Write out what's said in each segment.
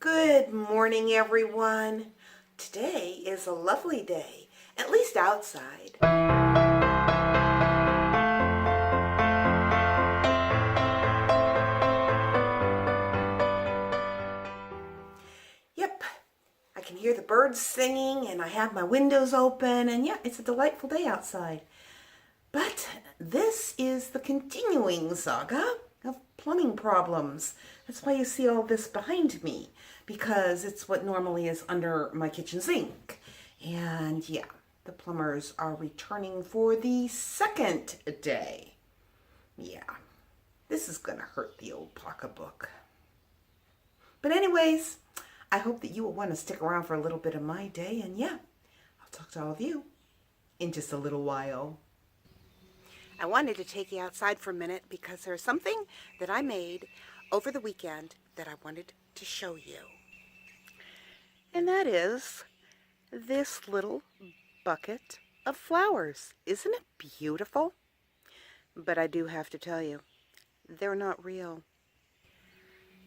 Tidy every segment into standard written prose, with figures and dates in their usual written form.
Good morning, everyone. Today is a lovely day, at least outside. Yep, I can hear the birds singing and I have my windows open, and yeah, it's a delightful day outside. But this is the continuing saga of plumbing problems. That's why you see all this behind me, because it's what normally is under my kitchen sink. And yeah, the plumbers are returning for the second day. Yeah, this is gonna hurt the old pocketbook. But anyways, I hope that you will want to stick around for a little bit of my day, and yeah, I'll talk to all of you in just a little while. I wanted to take you outside for a minute because there's something that I made over the weekend that I wanted to show you. And that is this little bucket of flowers. Isn't it beautiful? But I do have to tell you, they're not real.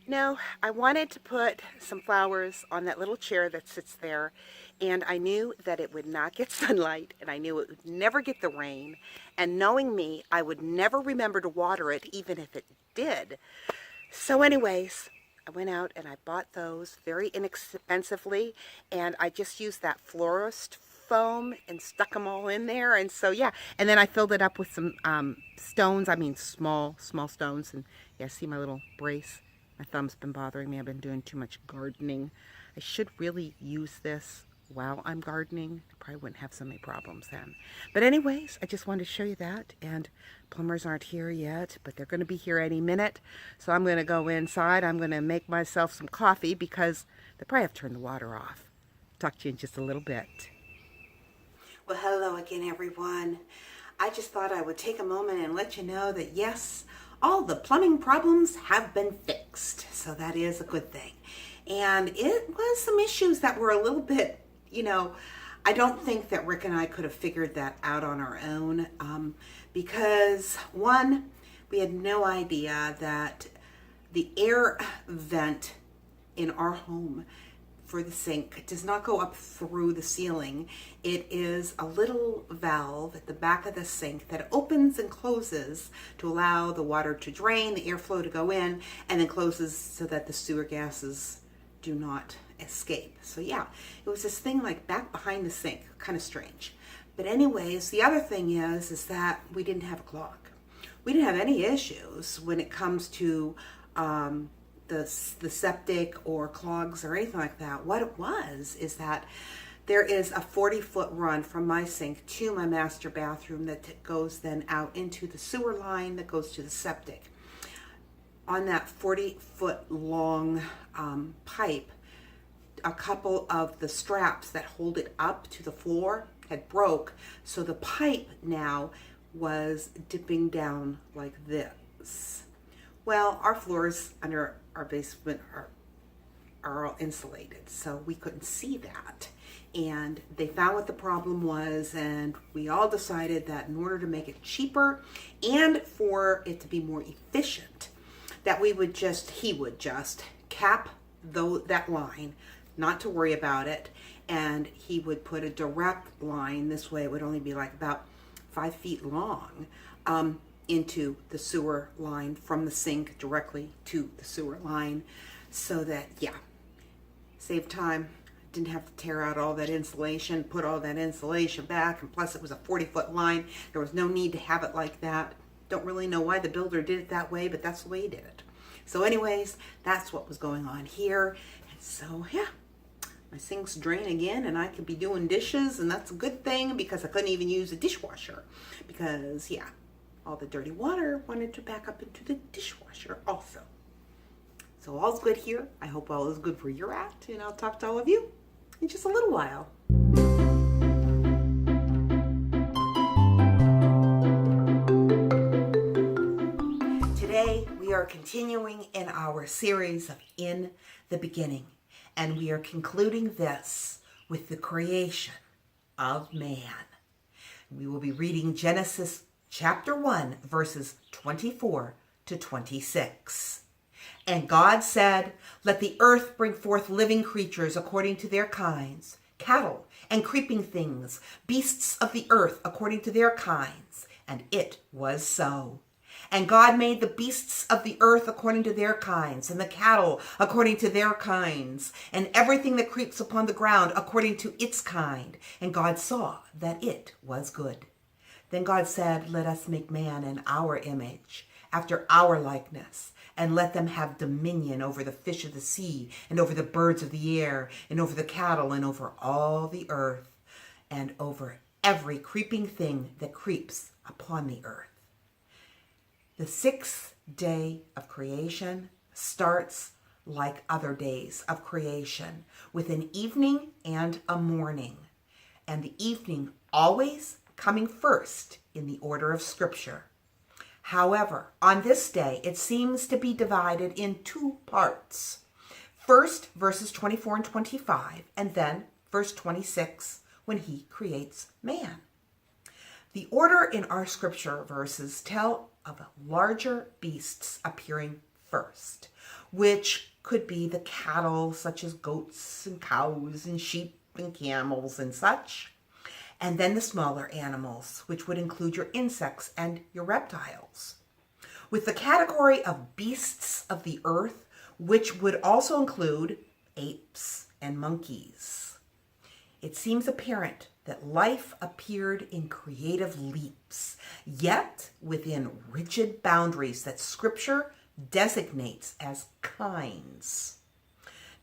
No, I wanted to put some flowers on that little chair that sits there, and I knew that it would not get sunlight, and I knew it would never get the rain, and knowing me, I would never remember to water it even if it did. So anyways, I went out and I bought those very inexpensively, and I just used that florist foam and stuck them all in there. And so yeah, and then I filled it up with some stones. I mean small stones. And yeah, see my little brace? My thumb's been bothering me. I've been doing too much gardening. I should really use this while I'm gardening. I probably wouldn't have so many problems then. But anyways, I just wanted to show you that. And plumbers aren't here yet, but they're going to be here any minute. So I'm going to go inside. I'm going to make myself some coffee because they probably have turned the water off. Talk to you in just a little bit. Well, hello again, everyone. I just thought I would take a moment and let you know that yes, all the plumbing problems have been fixed. So that is a good thing. And it was some issues that were a little bit, I don't think that Rick and I could have figured that out on our own because one, we had no idea that the air vent in our home for the sink does not go up through the ceiling. It is a little valve at the back of the sink that opens and closes to allow the water to drain, the airflow to go in, and then closes so that the sewer gases do not escape. So yeah, it was this thing like back behind the sink, kind of strange. But anyways, the other thing is that we didn't have a clog. We didn't have any issues when it comes to the septic or clogs or anything like that. What it was is that there is a 40-foot run from my sink to my master bathroom that goes then out into the sewer line that goes to the septic. On that 40-foot long pipe, a couple of the straps that hold it up to the floor had broke, so the pipe now was dipping down like this. Well, our floors under our basement are all insulated, so we couldn't see that. And they found what the problem was, and we all decided that in order to make it cheaper and for it to be more efficient, that he would just cap that line, not to worry about it, and he would put a direct line. This way it would only be like about 5 feet long, into the sewer line from the sink directly to the sewer line, so that yeah, save time. Didn't have to tear out all that insulation, put all that insulation back, and plus it was a 40-foot line. There was no need to have it like that. Don't really know why the builder did it that way, but that's the way he did it. So anyways, that's what was going on here. And so yeah, my sink's drain again, and I could be doing dishes, and that's a good thing because I couldn't even use a dishwasher because yeah, all the dirty water wanted to back up into the dishwasher also. So all's good here. I hope all is good where you're at, and I'll talk to all of you in just a little while. Today we are continuing in our series of In the Beginning, and we are concluding this with the creation of man. We will be reading Genesis chapter 1, verses 24 to 26. And God said, let the earth bring forth living creatures according to their kinds, cattle and creeping things, beasts of the earth according to their kinds. And it was so. And God made the beasts of the earth according to their kinds, and the cattle according to their kinds, and everything that creeps upon the ground according to its kind. And God saw that it was good. Then God said, let us make man in our image, after our likeness, and let them have dominion over the fish of the sea, and over the birds of the air, and over the cattle, and over all the earth, and over every creeping thing that creeps upon the earth. The sixth day of creation starts like other days of creation, with an evening and a morning, and the evening always coming first in the order of Scripture. However, on this day, it seems to be divided in two parts. First, verses 24 and 25, and then verse 26, when he creates man. The order in our Scripture verses tell of larger beasts appearing first, which could be the cattle, such as goats and cows and sheep and camels and such. And then the smaller animals, which would include your insects and your reptiles. With the category of beasts of the earth, which would also include apes and monkeys. It seems apparent that life appeared in creative leaps, yet within rigid boundaries that Scripture designates as kinds.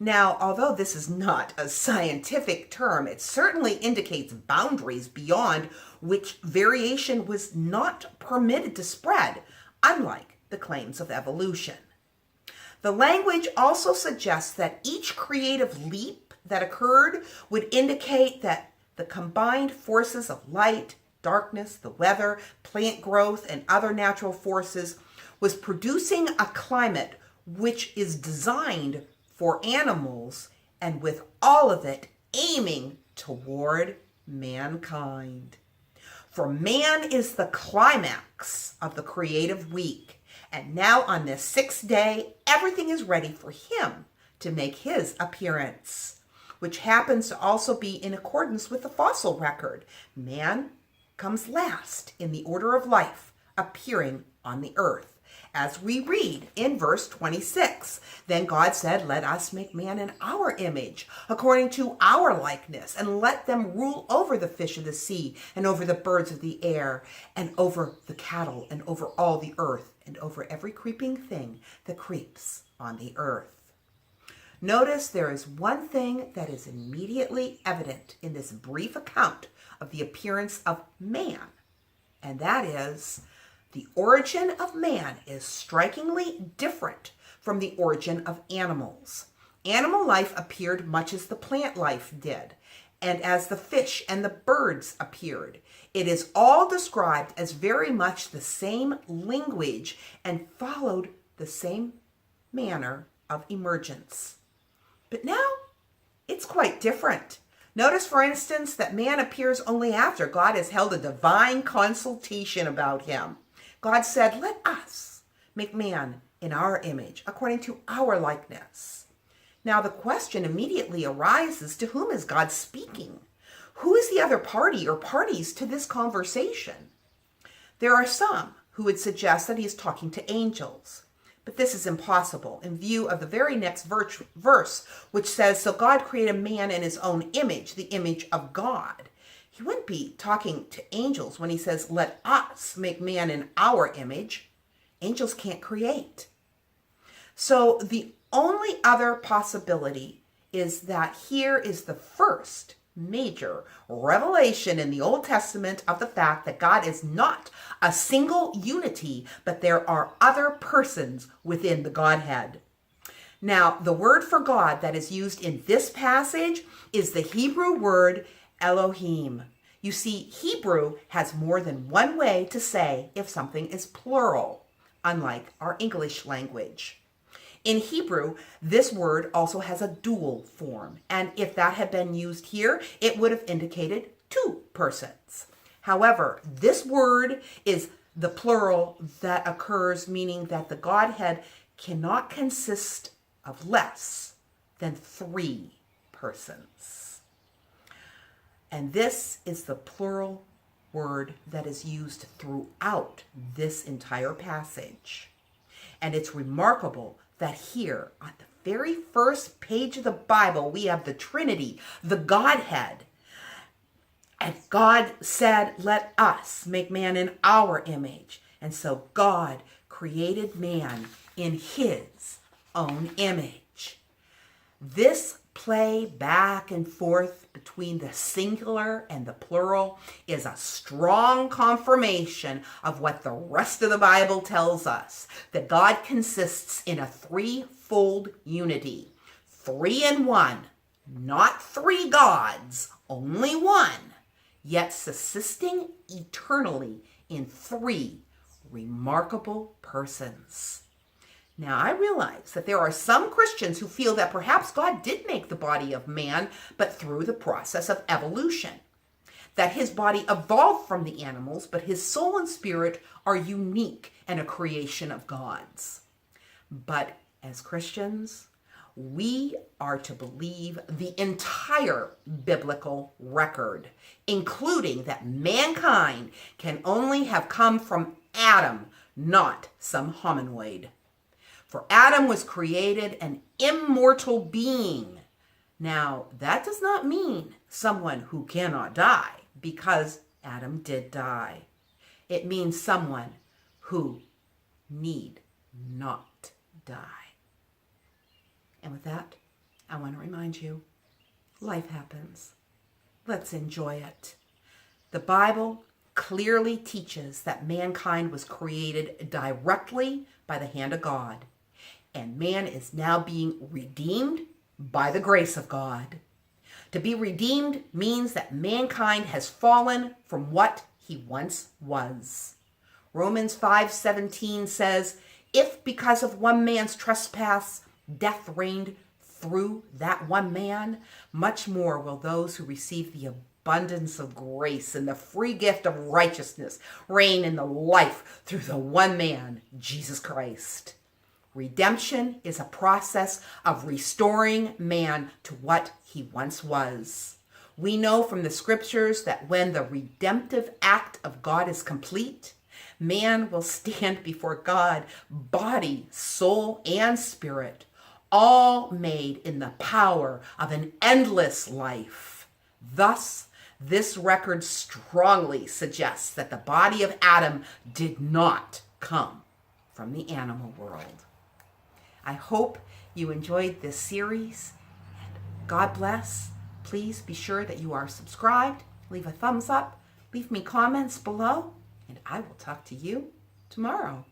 Now, although this is not a scientific term, it certainly indicates boundaries beyond which variation was not permitted to spread, unlike the claims of evolution. The language also suggests that each creative leap that occurred would indicate that the combined forces of light, darkness, the weather, plant growth, and other natural forces was producing a climate which is designed for animals, and with all of it aiming toward mankind. For man is the climax of the creative week, and now on this sixth day, everything is ready for him to make his appearance, which happens to also be in accordance with the fossil record. Man comes last in the order of life, appearing on the earth. As we read in verse 26, then God said, let us make man in our image, according to our likeness, and let them rule over the fish of the sea, and over the birds of the air, and over the cattle, and over all the earth, and over every creeping thing that creeps on the earth. Notice there is one thing that is immediately evident in this brief account of the appearance of man, and that is the origin of man is strikingly different from the origin of animals. Animal life appeared much as the plant life did, and as the fish and the birds appeared. It is all described as very much the same language and followed the same manner of emergence. But now it's quite different. Notice, for instance, that man appears only after God has held a divine consultation about him. God said, let us make man in our image, according to our likeness. Now the question immediately arises, to whom is God speaking? Who is the other party or parties to this conversation? There are some who would suggest that he is talking to angels. But this is impossible in view of the very next verse, which says, so God created man in his own image, the image of God. He wouldn't be talking to angels when he says, let us make man in our image. Angels can't create. So the only other possibility is that here is the first major revelation in the Old Testament of the fact that God is not a single unity, but there are other persons within the Godhead. Now, the word for God that is used in this passage is the Hebrew word Elohim. You see, Hebrew has more than one way to say if something is plural, unlike our English language. In Hebrew, this word also has a dual form, and if that had been used here, it would have indicated two persons. However, this word is the plural that occurs, meaning that the Godhead cannot consist of less than 3 persons. And this is the plural word that is used throughout this entire passage. And it's remarkable that here on the very first page of the Bible, we have the Trinity, the Godhead. And God said, let us make man in our image. And so God created man in his own image. This play back and forth between the singular and the plural is a strong confirmation of what the rest of the Bible tells us, that God consists in a threefold unity. 3 in 1, not 3 gods, only one, yet subsisting eternally in 3 remarkable persons. Now, I realize that there are some Christians who feel that perhaps God did make the body of man, but through the process of evolution. That his body evolved from the animals, but his soul and spirit are unique and a creation of God's. But as Christians, we are to believe the entire biblical record, including that mankind can only have come from Adam, not some hominoid. For Adam was created an immortal being. Now, that does not mean someone who cannot die, because Adam did die. It means someone who need not die. And with that, I want to remind you, life happens. Let's enjoy it. The Bible clearly teaches that mankind was created directly by the hand of God. And man is now being redeemed by the grace of God. To be redeemed means that mankind has fallen from what he once was. Romans 5:17 says, if because of one man's trespass, death reigned through that one man, much more will those who receive the abundance of grace and the free gift of righteousness reign in the life through the one man, Jesus Christ. Redemption is a process of restoring man to what he once was. We know from the scriptures that when the redemptive act of God is complete, man will stand before God, body, soul, and spirit, all made in the power of an endless life. Thus, this record strongly suggests that the body of Adam did not come from the animal world. I hope you enjoyed this series, and God bless. Please be sure that you are subscribed, leave a thumbs up, leave me comments below, and I will talk to you tomorrow.